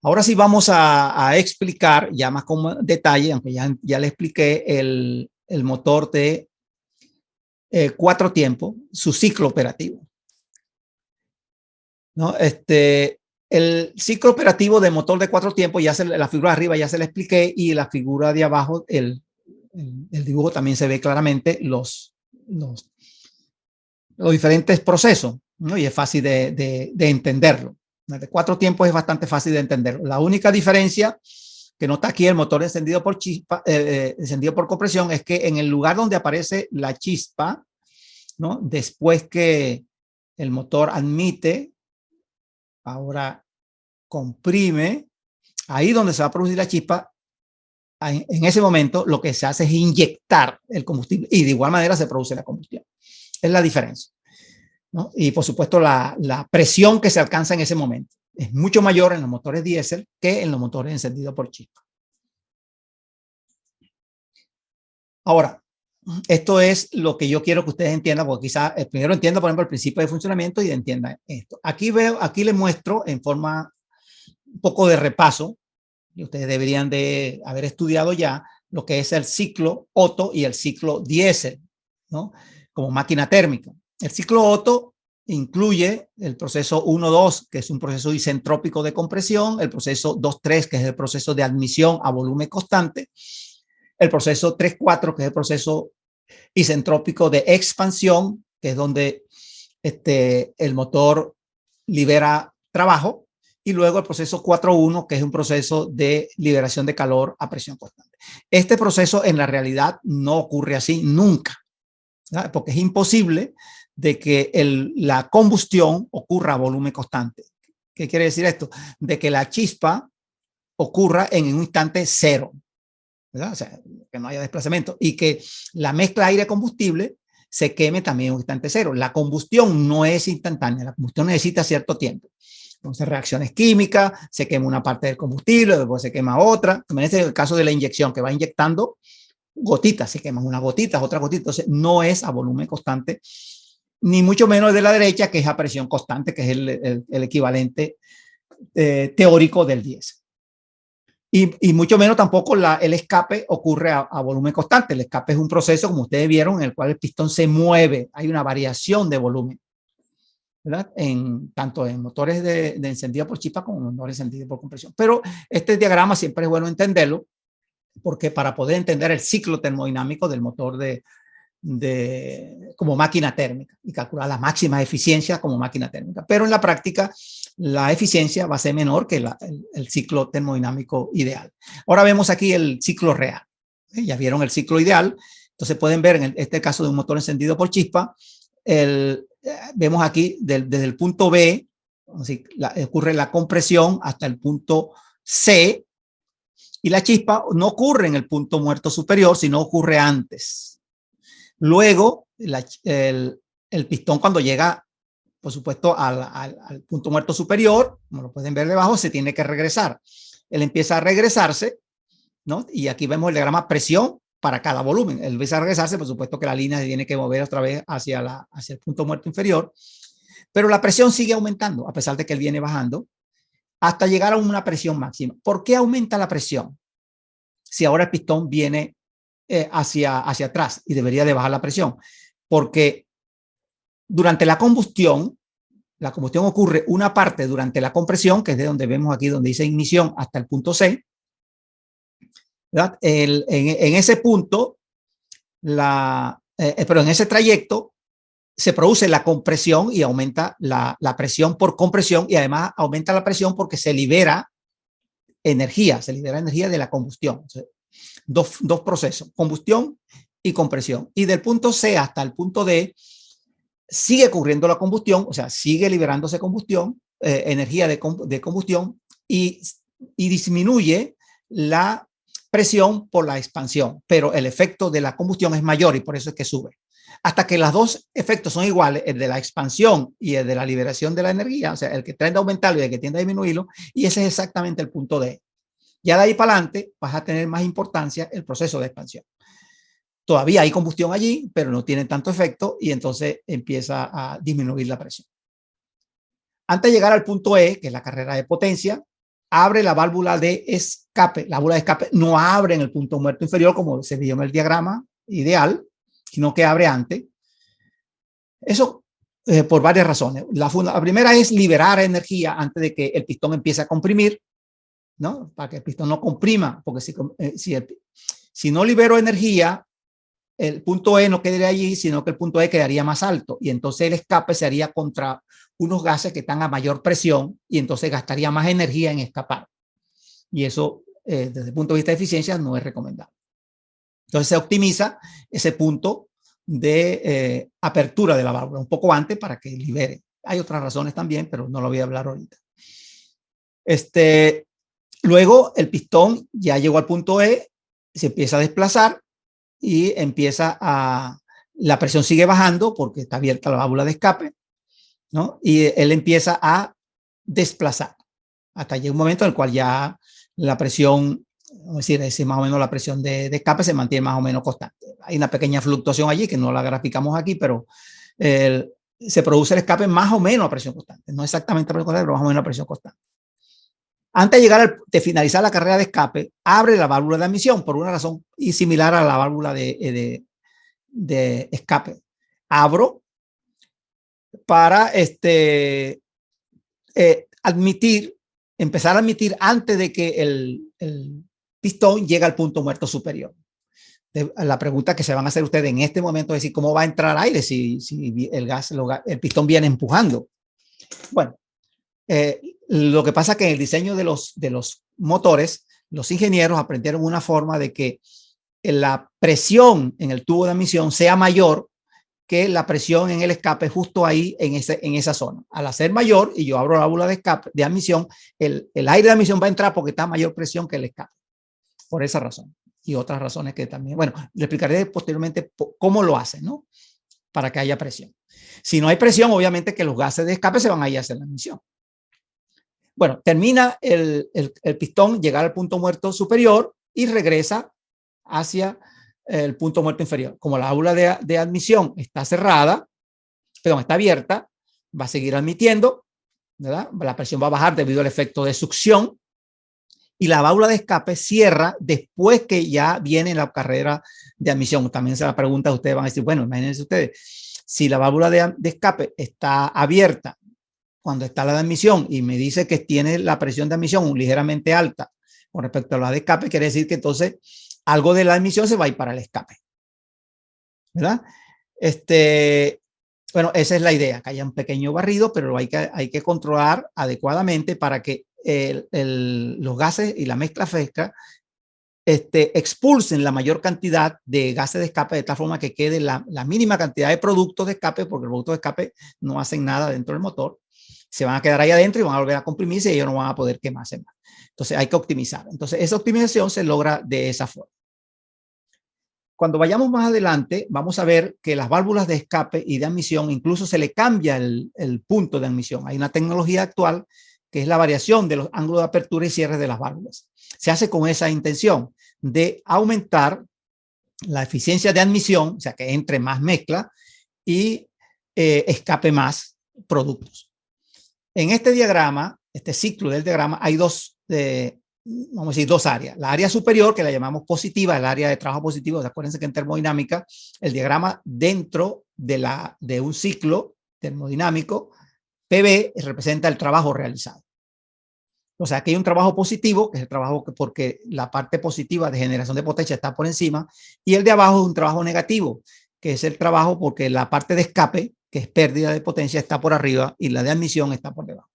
Ahora sí vamos a explicar ya más con detalle, aunque ya le expliqué el motor de 4 tiempos, su ciclo operativo, ¿no? El ciclo operativo de motor de 4 tiempos, la figura de arriba ya se la expliqué, y la figura de abajo, el dibujo también se ve claramente los diferentes procesos, ¿no? Y es fácil de entenderlo. De 4 tiempos es bastante fácil de entenderlo. La única diferencia que nota aquí el motor encendido por chispa, encendido por compresión, es que en el lugar donde aparece la chispa, ¿no? Después que el motor admite, ahora comprime, ahí donde se va a producir la chispa, en ese momento lo que se hace es inyectar el combustible y de igual manera se produce la combustión. Es la diferencia, ¿no? Y por supuesto la presión que se alcanza en ese momento es mucho mayor en los motores diésel que en los motores encendidos por chispa. Ahora, esto es lo que yo quiero que ustedes entiendan, porque quizás primero entiendan, por ejemplo, el principio de funcionamiento y entiendan esto. Aquí les muestro en forma un poco de repaso, y ustedes deberían de haber estudiado ya lo que es el ciclo Otto y el ciclo diésel, ¿no? Como máquina térmica. El ciclo Otto incluye el proceso 1-2, que es un proceso isentrópico de compresión, el proceso 2-3, que es el proceso de admisión a volumen constante, el proceso 3-4, que es el proceso isentrópico de expansión, que es donde el motor libera trabajo, y luego el proceso 4-1, que es un proceso de liberación de calor a presión constante. Este proceso en la realidad no ocurre así nunca, ¿verdad? Porque es imposible de que la combustión ocurra a volumen constante. ¿Qué quiere decir esto? De que la chispa ocurra en un instante cero, ¿verdad? O sea, que no haya desplazamiento, y que la mezcla aire-combustible se queme también en un instante cero. La combustión no es instantánea, la combustión necesita cierto tiempo. Entonces, reacciones químicas, se quema una parte del combustible, después se quema otra. También es el caso de la inyección, que va inyectando gotitas, se queman unas gotitas, otras gotitas. Entonces, no es a volumen constante, ni mucho menos de la derecha, que es a presión constante, que es el equivalente teórico del diésel. Y mucho menos tampoco el escape ocurre a volumen constante. El escape es un proceso, como ustedes vieron, en el cual el pistón se mueve. Hay una variación de volumen, ¿verdad? Tanto en motores de encendido por chispa como en motores encendidos por compresión. Pero este diagrama siempre es bueno entenderlo, porque para poder entender el ciclo termodinámico del motor como máquina térmica y calcular la máxima eficiencia como máquina térmica. Pero en la práctica, la eficiencia va a ser menor que el ciclo termodinámico ideal. Ahora vemos aquí el ciclo real. Ya vieron el ciclo ideal. Entonces pueden ver en este caso de un motor encendido por chispa, vemos aquí desde el punto B, ocurre la compresión hasta el punto C, y la chispa no ocurre en el punto muerto superior, sino ocurre antes. Luego, el pistón, cuando llega, por supuesto, al punto muerto superior, como lo pueden ver debajo, se tiene que regresar. Él empieza a regresarse, ¿no? Y aquí vemos el diagrama presión para cada volumen. Él empieza a regresarse, por supuesto que la línea se tiene que mover otra vez hacia el punto muerto inferior, pero la presión sigue aumentando, a pesar de que él viene bajando, hasta llegar a una presión máxima. ¿Por qué aumenta la presión? Si ahora el pistón viene hacia atrás y debería de bajar la presión, porque durante la combustión ocurre una parte durante la compresión, que es de donde vemos aquí, donde dice ignición, hasta el punto C, ¿verdad? En ese punto, pero en ese trayecto se produce la compresión y aumenta la presión por compresión, y además aumenta la presión porque se libera energía de la combustión. O sea, dos procesos, combustión y compresión. Y del punto C hasta el punto D sigue ocurriendo la combustión, o sea, sigue liberándose combustión, energía de combustión, y disminuye la presión por la expansión, pero el efecto de la combustión es mayor y por eso es que sube. Hasta que los dos efectos son iguales, el de la expansión y el de la liberación de la energía, o sea, el que tiende a aumentarlo y el que tiende a disminuirlo, y ese es exactamente el punto D. Ya de ahí para adelante vas a tener más importancia el proceso de expansión. Todavía hay combustión allí, pero no tiene tanto efecto y entonces empieza a disminuir la presión. Antes de llegar al punto E, que es la carrera de potencia, abre la válvula de escape. La válvula de escape no abre en el punto muerto inferior como se vio en el diagrama ideal, sino que abre antes. Eso por varias razones. La primera es liberar energía antes de que el pistón empiece a comprimir, ¿no? Para que el pistón no comprima, porque si no libero energía, el punto E no quedaría allí, sino que el punto E quedaría más alto y entonces el escape se haría contra unos gases que están a mayor presión y entonces gastaría más energía en escapar. Y eso, desde el punto de vista de eficiencia, no es recomendable. Entonces se optimiza ese punto de apertura de la válvula un poco antes para que libere. Hay otras razones también, pero no lo voy a hablar ahorita. Luego el pistón ya llegó al punto E, se empieza a desplazar y la presión sigue bajando porque está abierta la válvula de escape, ¿no? Y él empieza a desplazar hasta llega un momento en el cual ya la presión, vamos a decir más o menos la presión de escape se mantiene más o menos constante. Hay una pequeña fluctuación allí que no la graficamos aquí, pero se produce el escape más o menos a presión constante. No exactamente a presión constante, pero más o menos a presión constante. Antes de llegar de finalizar la carrera de escape, abre la válvula de admisión por una razón y similar a la válvula de escape. Abro para empezar a admitir antes de que el pistón llegue al punto muerto superior. La pregunta que se van a hacer ustedes en este momento es decir, ¿cómo va a entrar aire si el pistón viene empujando? Bueno, lo que pasa es que en el diseño de los motores, los ingenieros aprendieron una forma de que la presión en el tubo de admisión sea mayor que la presión en el escape justo ahí en esa zona. Al hacer mayor, y yo abro la válvula de escape de admisión, el aire de admisión va a entrar porque está a mayor presión que el escape. Por esa razón. Y otras razones que también, bueno, le explicaré posteriormente cómo lo hacen, ¿no? Para que haya presión. Si no hay presión, obviamente que los gases de escape se van a ir a hacer la admisión. Bueno, termina el pistón, llegar al punto muerto superior y regresa hacia el punto muerto inferior. Como la válvula de admisión está cerrada, perdón, está abierta, va a seguir admitiendo, ¿verdad? La presión va a bajar debido al efecto de succión y la válvula de escape cierra después que ya viene la carrera de admisión. También se la pregunta, ustedes van a decir, bueno, imagínense ustedes, si la válvula de escape está abierta cuando está la de admisión y me dice que tiene la presión de admisión ligeramente alta con respecto a la de escape, quiere decir que entonces algo de la admisión se va a ir para el escape, ¿verdad? Bueno, esa es la idea, que haya un pequeño barrido, pero hay que controlar adecuadamente para que los gases y la mezcla fresca expulsen la mayor cantidad de gases de escape de tal forma que quede la mínima cantidad de productos de escape, porque los productos de escape no hacen nada dentro del motor, se van a quedar ahí adentro y van a volver a comprimirse y ellos no van a poder quemarse más. Entonces hay que optimizar. Entonces esa optimización se logra de esa forma. Cuando vayamos más adelante, vamos a ver que las válvulas de escape y de admisión incluso se le cambia el punto de admisión. Hay una tecnología actual que es la variación de los ángulos de apertura y cierre de las válvulas. Se hace con esa intención de aumentar la eficiencia de admisión, o sea, que entre más mezcla y escape más productos. En este diagrama, este ciclo del diagrama, hay vamos a decir, dos áreas. La área superior, que la llamamos positiva, el área de trabajo positivo. Acuérdense que en termodinámica, el diagrama dentro de un ciclo termodinámico, PV representa el trabajo realizado. O sea, aquí hay un trabajo positivo, que es el trabajo porque la parte positiva de generación de potencia está por encima, y el de abajo es un trabajo negativo, que es el trabajo porque la parte de escape, que es pérdida de potencia, está por arriba y la de admisión está por debajo.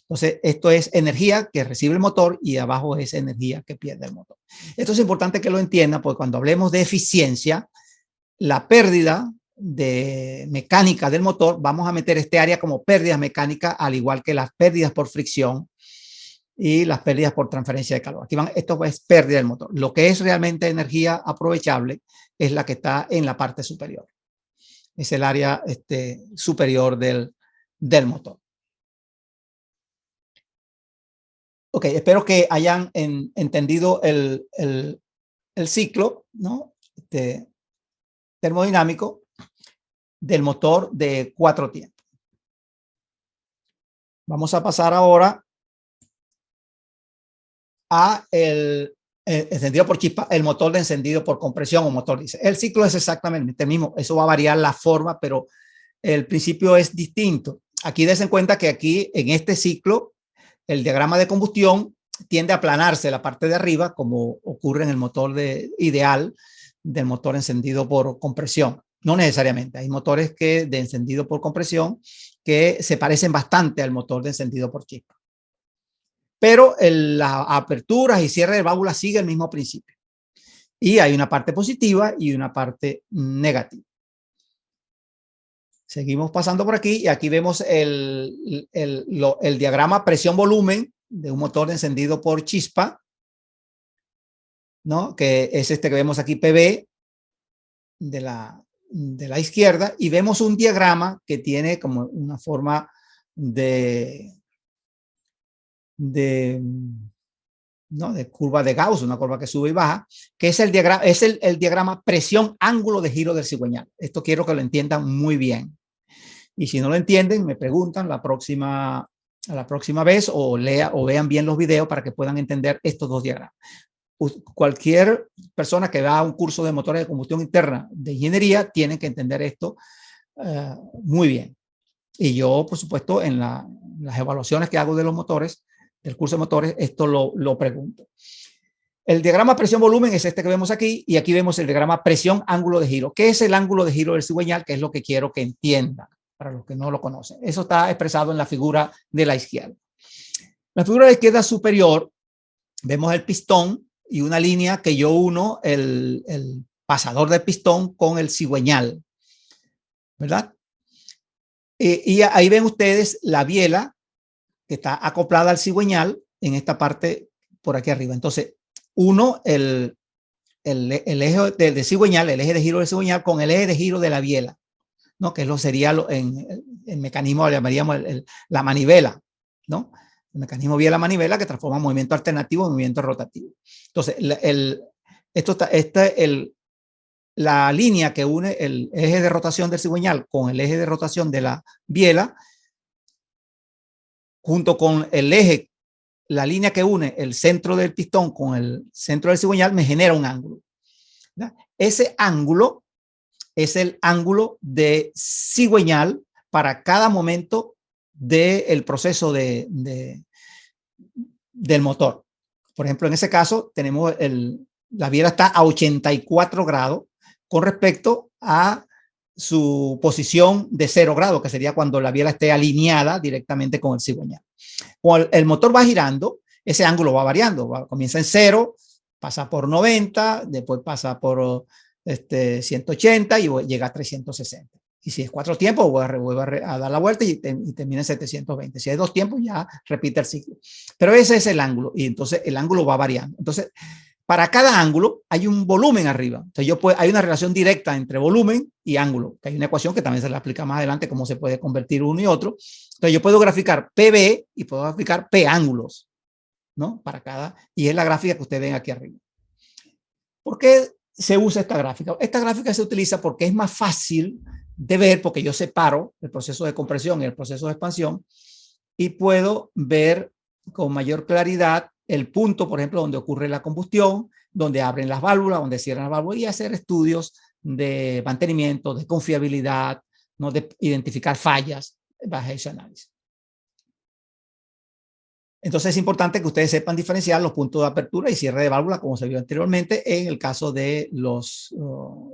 Entonces, esto es energía que recibe el motor y abajo es energía que pierde el motor. Esto es importante que lo entiendan porque cuando hablemos de eficiencia, la pérdida de mecánica del motor, vamos a meter este área como pérdidas mecánicas, al igual que las pérdidas por fricción y las pérdidas por transferencia de calor. Aquí esto es pérdida del motor. Lo que es realmente energía aprovechable es la que está en la parte superior. Es el área superior del motor. Ok, espero que hayan entendido el ciclo, ¿no? Termodinámico del motor de 4 tiempos. Vamos a pasar ahora a el encendido por chispa, el motor de encendido por compresión o motor diésel. El ciclo es exactamente el mismo, eso va a variar la forma, pero el principio es distinto. Aquí des en cuenta que aquí en este ciclo el diagrama de combustión tiende a aplanarse la parte de arriba, como ocurre en el motor ideal del motor encendido por compresión. No necesariamente, hay motores de encendido por compresión que se parecen bastante al motor de encendido por chispa. Pero las aperturas y cierre de válvulas sigue el mismo principio. Y hay una parte positiva y una parte negativa. Seguimos pasando por aquí y aquí vemos el diagrama presión-volumen de un motor encendido por chispa, ¿no? Que es este que vemos aquí, PV, de la izquierda, y vemos un diagrama que tiene como una forma ¿no? de curva de Gauss, una curva que sube y baja, que es el diagrama presión-ángulo de giro del cigüeñal. Esto quiero que lo entiendan muy bien. Y si no lo entienden, me preguntan la próxima vez o vean bien los videos para que puedan entender estos dos diagramas. Cualquier persona que va a un curso de motores de combustión interna de ingeniería tiene que entender esto muy bien. Y yo, por supuesto, en las evaluaciones que hago de los motores, del curso de motores, esto lo pregunto. El diagrama presión-volumen es este que vemos aquí, y aquí vemos el diagrama presión-ángulo de giro. ¿Qué es el ángulo de giro del cigüeñal? Que es lo que quiero que entiendan, para los que no lo conocen. Eso está expresado en la figura de la izquierda. La figura de la izquierda superior, vemos el pistón y una línea que yo uno el pasador del pistón con el cigüeñal, ¿verdad? Y ahí ven ustedes la biela que está acoplada al cigüeñal en esta parte por aquí arriba. Entonces, uno, el eje de cigüeñal, el eje de giro del cigüeñal con el eje de giro de la biela, ¿no? Que eso sería en el mecanismo, le llamaríamos la manivela, ¿no? El mecanismo biela-manivela que transforma movimiento alternativo en movimiento rotativo. Entonces, la línea que une el eje de rotación del cigüeñal con el eje de rotación de la biela, junto con el eje, la línea que une el centro del pistón con el centro del cigüeñal, me genera un ángulo, ¿verdad? Ese ángulo es el ángulo de cigüeñal para cada momento del proceso del motor. Por ejemplo, en ese caso tenemos la biela está a 84 grados con respecto a su posición de 0 grados, que sería cuando la biela esté alineada directamente con el cigüeñal. Cuando el motor va girando, ese ángulo va variando, comienza en 0, pasa por 90, después pasa por 180 y llega a 360. Y si es 4 tiempos, vuelve a dar la vuelta y termina en 720. Si hay 2 tiempos, ya repite el ciclo. Pero ese es el ángulo y entonces el ángulo va variando. Entonces, para cada ángulo hay un volumen arriba. Entonces, hay una relación directa entre volumen y ángulo, que hay una ecuación que también se la explica más adelante cómo se puede convertir uno y otro. Entonces, yo puedo graficar PV y puedo graficar P ángulos, ¿no? Para cada, y es la gráfica que ustedes ven aquí arriba. ¿Por qué se usa esta gráfica? Esta gráfica se utiliza porque es más fácil de ver, porque yo separo el proceso de compresión y el proceso de expansión y puedo ver con mayor claridad el punto, por ejemplo, donde ocurre la combustión, donde abren las válvulas, donde cierran las válvulas, y hacer estudios de mantenimiento, de confiabilidad, ¿no? De identificar fallas bajo ese análisis. Entonces es importante que ustedes sepan diferenciar los puntos de apertura y cierre de válvula, como se vio anteriormente en el caso de los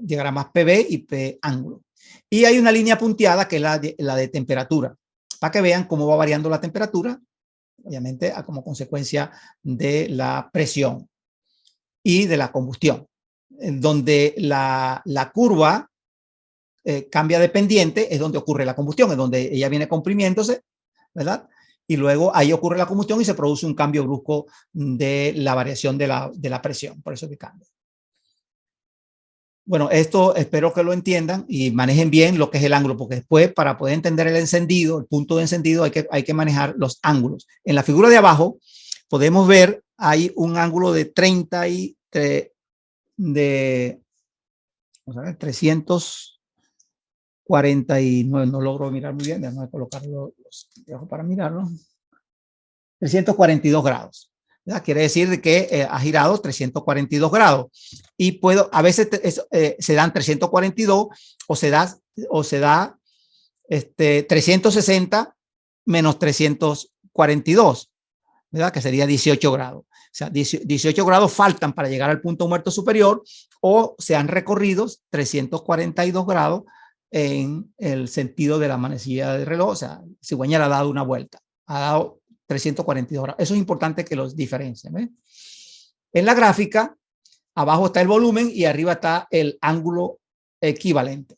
diagramas PV y P ángulo. Y hay una línea punteada que es la de temperatura, para que vean cómo va variando la temperatura, obviamente como consecuencia de la presión y de la combustión, donde la curva cambia de pendiente, es donde ocurre la combustión, es donde ella viene comprimiéndose, ¿verdad? Y luego ahí ocurre la combustión y se produce un cambio brusco de la variación de la presión, por eso que cambia. Bueno, esto espero que lo entiendan y manejen bien lo que es el ángulo, porque después para poder entender el encendido, el punto de encendido, hay que manejar los ángulos. En la figura de abajo podemos ver, hay un ángulo de 349, no logro mirar muy bien, déjame colocarlo para mirarlo. 342 grados. ¿verdad? Quiere decir que ha girado 342 grados. Y a veces se dan 342 o se da 360 menos 342, ¿verdad? Que sería 18 grados. O sea, 18 grados faltan para llegar al punto muerto superior, o se han recorrido 342 grados en el sentido de la manecilla del reloj. O sea, cigüeña le ha dado una vuelta, ha dado 342 grados. Eso es importante que los diferencien, ¿ves? En la gráfica, abajo está el volumen y arriba está el ángulo equivalente.